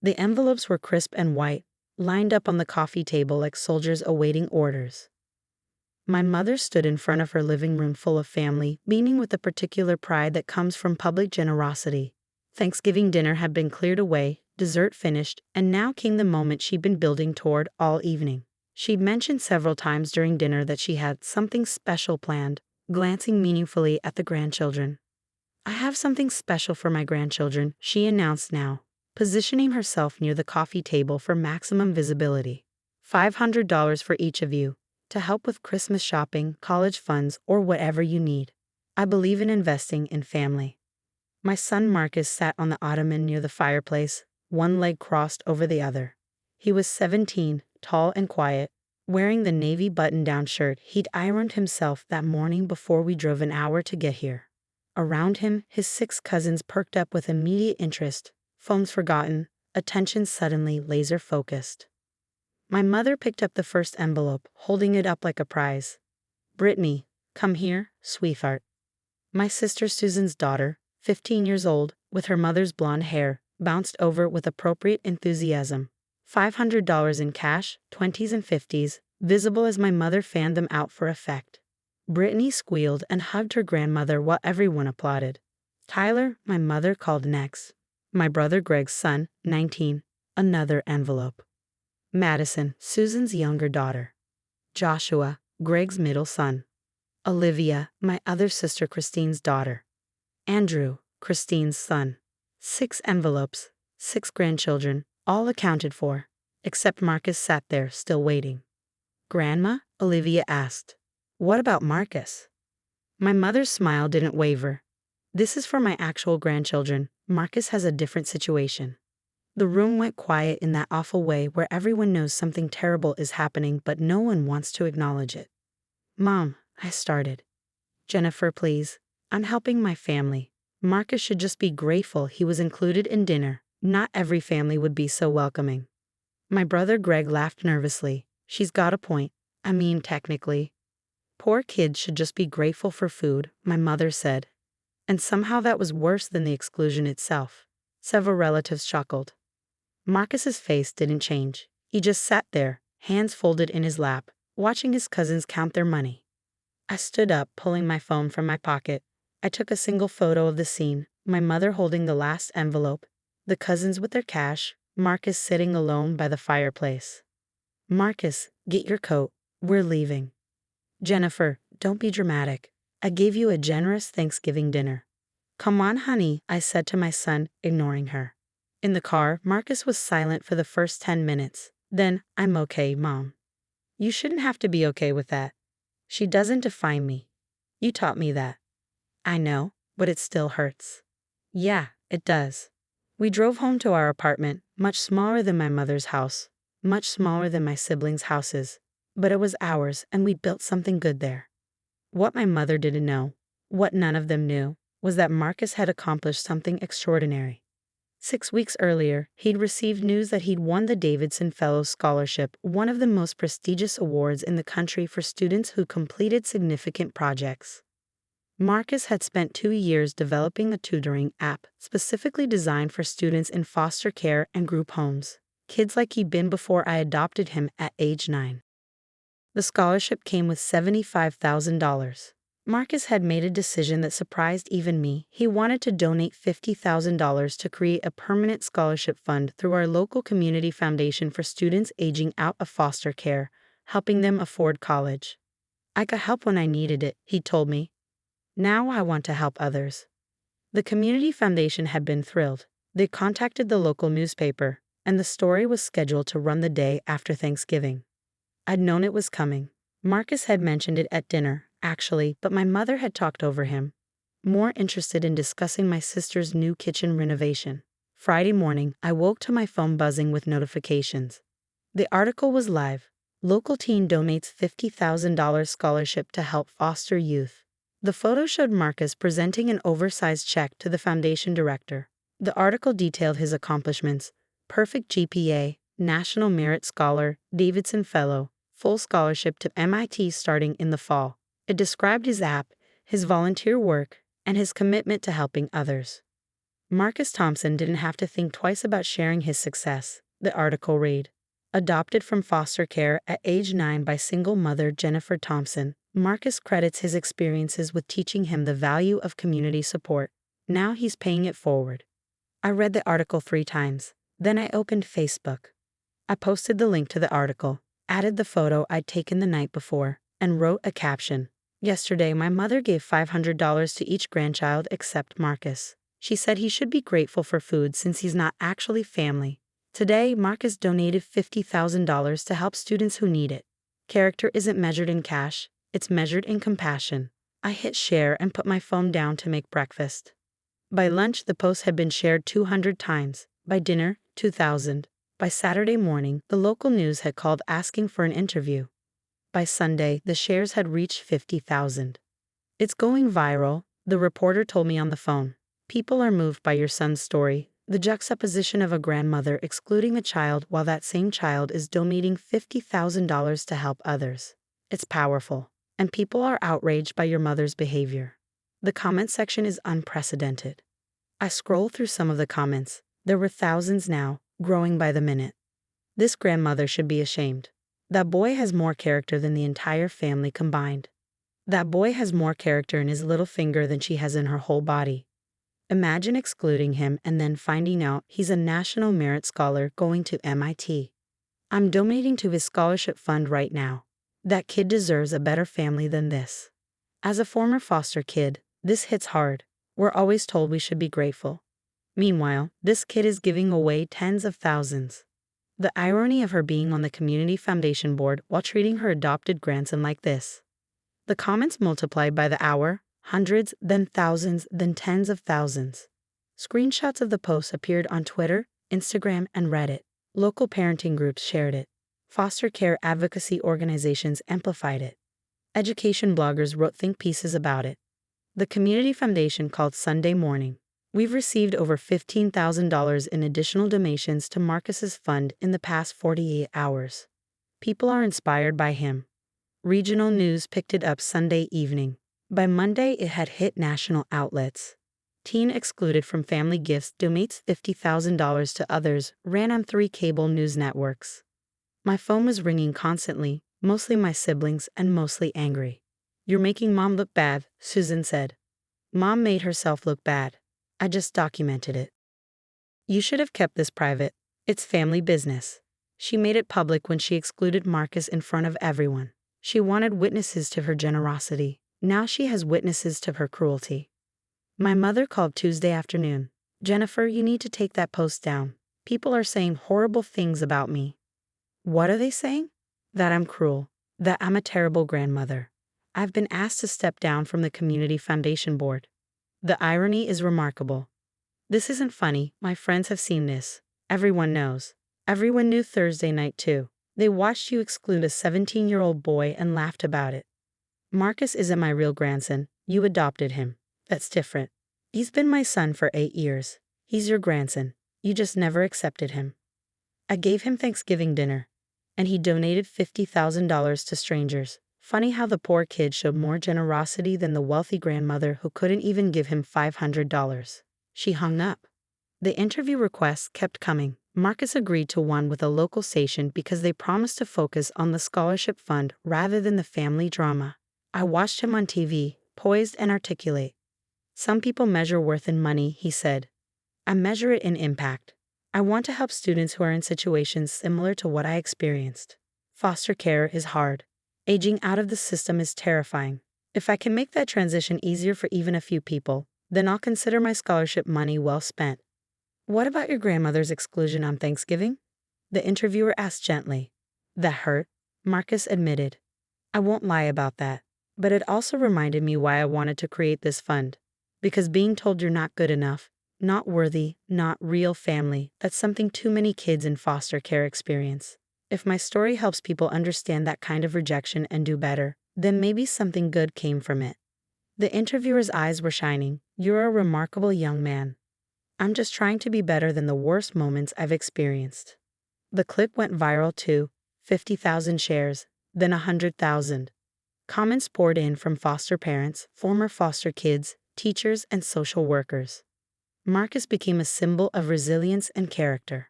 The envelopes were crisp and white, lined up on the coffee table like soldiers awaiting orders. My mother stood in front of her living room full of family, beaming with the particular pride that comes from public generosity. Thanksgiving dinner had been cleared away, dessert finished, and now came the moment she'd been building toward all evening. She'd mentioned several times during dinner that she had something special planned, glancing meaningfully at the grandchildren. "I have something special for my grandchildren," she announced now, positioning herself near the coffee table for maximum visibility. $500 for each of you, to help with Christmas shopping, college funds, or whatever you need. I believe in investing in family. My son Marcus sat on the ottoman near the fireplace, one leg crossed over the other. He was 17, tall and quiet, wearing the navy button-down shirt he'd ironed himself that morning before we drove an hour to get here. Around him, his 6 cousins perked up with immediate interest, phones forgotten, attention suddenly laser-focused. My mother picked up the first envelope, holding it up like a prize. "Brittany, come here, sweetheart." My sister Susan's daughter, 15 years old, with her mother's blonde hair, bounced over with appropriate enthusiasm. $500 in cash, 20s and 50s, visible as my mother fanned them out for effect. Brittany squealed and hugged her grandmother while everyone applauded. Tyler, my mother called next. My brother Greg's son, 19, another envelope. Madison, Susan's younger daughter. Joshua, Greg's middle son. Olivia, my other sister Christine's daughter. Andrew, Christine's son. 6 envelopes, 6 grandchildren, all accounted for, except Marcus sat there still waiting. "Grandma?" Olivia asked. "What about Marcus?" My mother's smile didn't waver. "This is for my actual grandchildren. Marcus has a different situation." The room went quiet in that awful way where everyone knows something terrible is happening but no one wants to acknowledge it. "Mom," I started. "Jennifer, please. I'm helping my family. Marcus should just be grateful he was included in dinner. Not every family would be so welcoming." My brother Greg laughed nervously. "She's got a point. I mean, technically. Poor kids should just be grateful for food," my mother said. And somehow that was worse than the exclusion itself. Several relatives chuckled. Marcus's face didn't change. He just sat there, hands folded in his lap, watching his cousins count their money. I stood up, pulling my phone from my pocket. I took a single photo of the scene, my mother holding the last envelope, the cousins with their cash, Marcus sitting alone by the fireplace. "Marcus, get your coat. We're leaving." "Jennifer, don't be dramatic. I gave you a generous Thanksgiving dinner." "Come on, honey," I said to my son, ignoring her. In the car, Marcus was silent for the first 10 minutes. Then, "I'm okay, Mom." "You shouldn't have to be okay with that. She doesn't define me. You taught me that." "I know, but it still hurts." "Yeah, it does." We drove home to our apartment, much smaller than my mother's house, much smaller than my siblings' houses. But it was ours, and we built something good there. What my mother didn't know, what none of them knew, was that Marcus had accomplished something extraordinary. 6 weeks earlier, he'd received news that he'd won the Davidson Fellows Scholarship, one of the most prestigious awards in the country for students who completed significant projects. Marcus had spent 2 years developing a tutoring app specifically designed for students in foster care and group homes, kids like he'd been before I adopted him at age 9. The scholarship came with $75,000. Marcus had made a decision that surprised even me. He wanted to donate $50,000 to create a permanent scholarship fund through our local community foundation for students aging out of foster care, helping them afford college. "I could help when I needed it," he told me. "Now I want to help others." The community foundation had been thrilled. They contacted the local newspaper, and the story was scheduled to run the day after Thanksgiving. I'd known it was coming. Marcus had mentioned it at dinner, actually, but my mother had talked over him, more interested in discussing my sister's new kitchen renovation. Friday morning, I woke to my phone buzzing with notifications. The article was live. Local teen donates $50,000 scholarship to help foster youth. The photo showed Marcus presenting an oversized check to the foundation director. The article detailed his accomplishments: perfect GPA, National Merit Scholar, Davidson Fellow, full scholarship to MIT starting in the fall. It described his app, his volunteer work, and his commitment to helping others. Marcus Thompson didn't have to think twice about sharing his success, the article read. Adopted from foster care at age 9 by single mother Jennifer Thompson, Marcus credits his experiences with teaching him the value of community support. Now he's paying it forward. I read the article 3 times. Then I opened Facebook. I posted the link to the article, added the photo I'd taken the night before, and wrote a caption. Yesterday, my mother gave $500 to each grandchild except Marcus. She said he should be grateful for food since he's not actually family. Today, Marcus donated $50,000 to help students who need it. Character isn't measured in cash, it's measured in compassion. I hit share and put my phone down to make breakfast. By lunch, the post had been shared 200 times. By dinner, 2,000. By Saturday morning, the local news had called asking for an interview. By Sunday, the shares had reached 50,000. It's going viral, the reporter told me on the phone. People are moved by your son's story, the juxtaposition of a grandmother excluding a child while that same child is donating $50,000 to help others. It's powerful, and people are outraged by your mother's behavior. The comment section is unprecedented. I scroll through some of the comments. There were thousands now, growing by the minute. This grandmother should be ashamed. That boy has more character than the entire family combined. That boy has more character in his little finger than she has in her whole body. Imagine excluding him and then finding out he's a National Merit Scholar going to MIT. I'm donating to his scholarship fund right now. That kid deserves a better family than this. As a former foster kid, this hits hard. We're always told we should be grateful. Meanwhile, this kid is giving away tens of thousands. The irony of her being on the community foundation board while treating her adopted grandson like this. The comments multiplied by the hour, hundreds, then thousands, then tens of thousands. Screenshots of the post appeared on Twitter, Instagram, and Reddit. Local parenting groups shared it. Foster care advocacy organizations amplified it. Education bloggers wrote think pieces about it. The community foundation called Sunday morning. We've received over $15,000 in additional donations to Marcus's fund in the past 48 hours. People are inspired by him. Regional news picked it up Sunday evening. By Monday, it had hit national outlets. Teen excluded from family gifts donates $50,000 to others ran on 3 cable news networks. My phone was ringing constantly, mostly my siblings and mostly angry. You're making Mom look bad, Susan said. Mom made herself look bad. I just documented it. You should have kept this private. It's family business. She made it public when she excluded Marcus in front of everyone. She wanted witnesses to her generosity. Now she has witnesses to her cruelty. My mother called Tuesday afternoon. Jennifer, you need to take that post down. People are saying horrible things about me. What are they saying? That I'm cruel. That I'm a terrible grandmother. I've been asked to step down from the community foundation board. The irony is remarkable. This isn't funny, my friends have seen this. Everyone knows. Everyone knew Thursday night too. They watched you exclude a 17-year-old boy and laughed about it. Marcus isn't my real grandson, you adopted him. That's different. He's been my son for 8 years. He's your grandson. You just never accepted him. I gave him Thanksgiving dinner, and he donated $50,000 to strangers. Funny how the poor kid showed more generosity than the wealthy grandmother who couldn't even give him $500. She hung up. The interview requests kept coming. Marcus agreed to one with a local station because they promised to focus on the scholarship fund rather than the family drama. I watched him on TV, poised and articulate. Some people measure worth in money, he said. I measure it in impact. I want to help students who are in situations similar to what I experienced. Foster care is hard. Aging out of the system is terrifying. If I can make that transition easier for even a few people, then I'll consider my scholarship money well spent. What about your grandmother's exclusion on Thanksgiving? The interviewer asked gently. That hurt, Marcus admitted. I won't lie about that, but it also reminded me why I wanted to create this fund. Because being told you're not good enough, not worthy, not real family, that's something too many kids in foster care experience. If my story helps people understand that kind of rejection and do better, then maybe something good came from it. The interviewer's eyes were shining. You're a remarkable young man. I'm just trying to be better than the worst moments I've experienced. The clip went viral too, 50,000 shares, then 100,000. Comments poured in from foster parents, former foster kids, teachers, and social workers. Marcus became a symbol of resilience and character.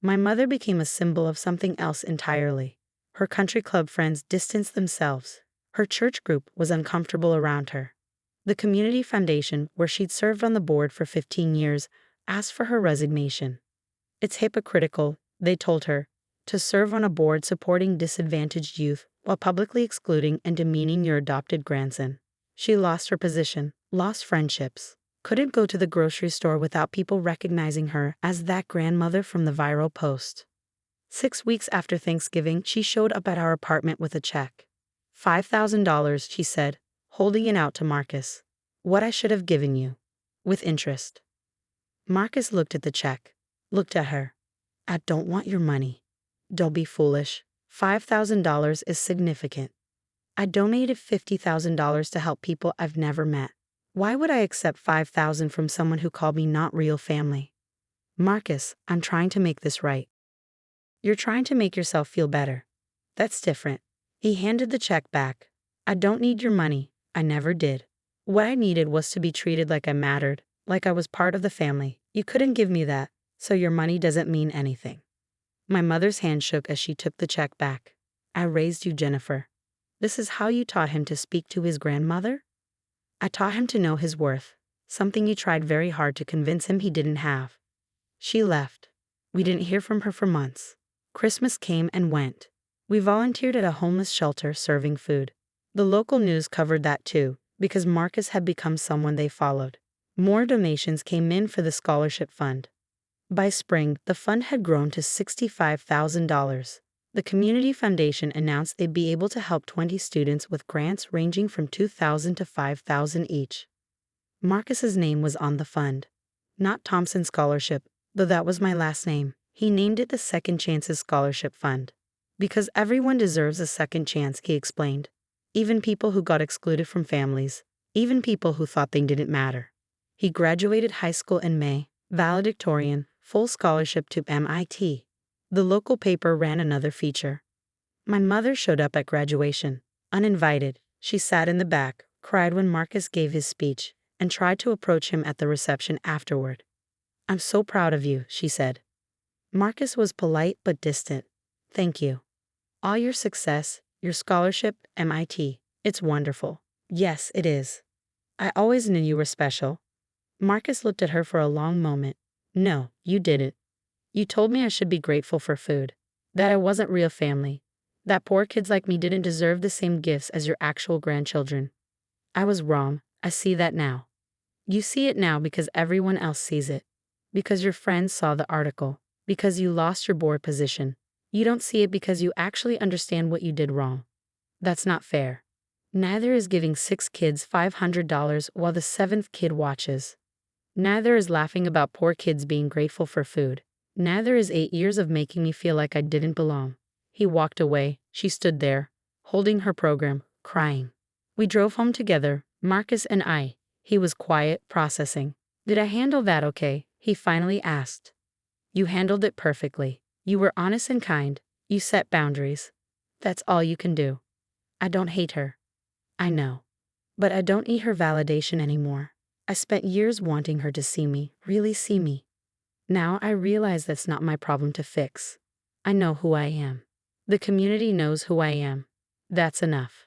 My mother became a symbol of something else entirely. Her country club friends distanced themselves. Her church group was uncomfortable around her. The community foundation, where she'd served on the board for 15 years, asked for her resignation. It's hypocritical, they told her, to serve on a board supporting disadvantaged youth while publicly excluding and demeaning your adopted grandson. She lost her position, lost friendships, couldn't go to the grocery store without people recognizing her as that grandmother from the viral post. 6 weeks after Thanksgiving, she showed up at our apartment with a check. $5,000, she said, holding it out to Marcus. What I should have given you. With interest. Marcus looked at the check, looked at her. I don't want your money. Don't be foolish. $5,000 is significant. I donated $50,000 to help people I've never met. Why would I accept $5,000 from someone who called me not real family? Marcus, I'm trying to make this right. You're trying to make yourself feel better. That's different. He handed the check back. I don't need your money. I never did. What I needed was to be treated like I mattered, like I was part of the family. You couldn't give me that, so your money doesn't mean anything. My mother's hand shook as she took the check back. I raised you, Jennifer. This is how you taught him to speak to his grandmother? I taught him to know his worth, something you tried very hard to convince him he didn't have. She left. We didn't hear from her for months. Christmas came and went. We volunteered at a homeless shelter serving food. The local news covered that too, because Marcus had become someone they followed. More donations came in for the scholarship fund. By spring, the fund had grown to $65,000. The community foundation announced they'd be able to help 20 students with grants ranging from $2,000 to $5,000 each. Marcus's name was on the fund. Not Thompson Scholarship, though that was my last name. He named it the Second Chances Scholarship Fund. Because everyone deserves a second chance, he explained. Even people who got excluded from families. Even people who thought they didn't matter. He graduated high school in May, valedictorian, full scholarship to MIT. The local paper ran another feature. My mother showed up at graduation. Uninvited, she sat in the back, cried when Marcus gave his speech, and tried to approach him at the reception afterward. I'm so proud of you, she said. Marcus was polite but distant. Thank you. All your success, your scholarship, MIT, it's wonderful. Yes, it is. I always knew you were special. Marcus looked at her for a long moment. No, you didn't. You told me I should be grateful for food. That I wasn't real family. That poor kids like me didn't deserve the same gifts as your actual grandchildren. I was wrong. I see that now. You see it now because everyone else sees it. Because your friends saw the article. Because you lost your board position. You don't see it because you actually understand what you did wrong. That's not fair. Neither is giving 6 kids $500 while the 7th kid watches. Neither is laughing about poor kids being grateful for food. Neither is 8 years of making me feel like I didn't belong. He walked away. She stood there, holding her program, crying. We drove home together, Marcus and I. He was quiet, processing. Did I handle that okay? He finally asked. You handled it perfectly. You were honest and kind. You set boundaries. That's all you can do. I don't hate her. I know. But I don't need her validation anymore. I spent years wanting her to see me, really see me. Now I realize that's not my problem to fix. I know who I am. The community knows who I am. That's enough.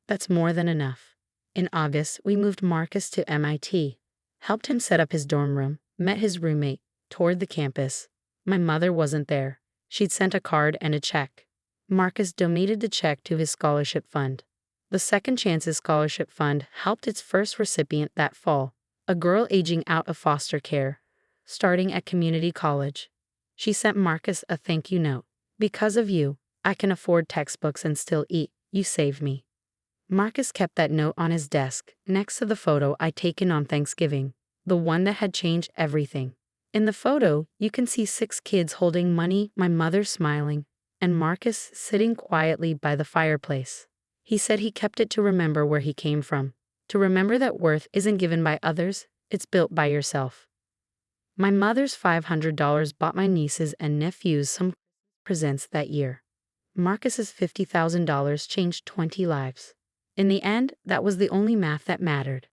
That's more than enough. In August, we moved Marcus to MIT, helped him set up his dorm room, met his roommate, toured the campus. My mother wasn't there. She'd sent a card and a check. Marcus donated the check to his scholarship fund. The Second Chances Scholarship Fund helped its first recipient that fall, a girl aging out of foster care, starting at community college. She sent Marcus a thank you note. Because of you, I can afford textbooks and still eat. You saved me. Marcus kept that note on his desk, next to the photo I'd taken on Thanksgiving, the one that had changed everything. In the photo, you can see 6 kids holding money, my mother smiling, and Marcus sitting quietly by the fireplace. He said he kept it to remember where he came from, to remember that worth isn't given by others, it's built by yourself. My mother's $500 bought my nieces and nephews some presents that year. Marcus's $50,000 changed 20 lives. In the end, that was the only math that mattered.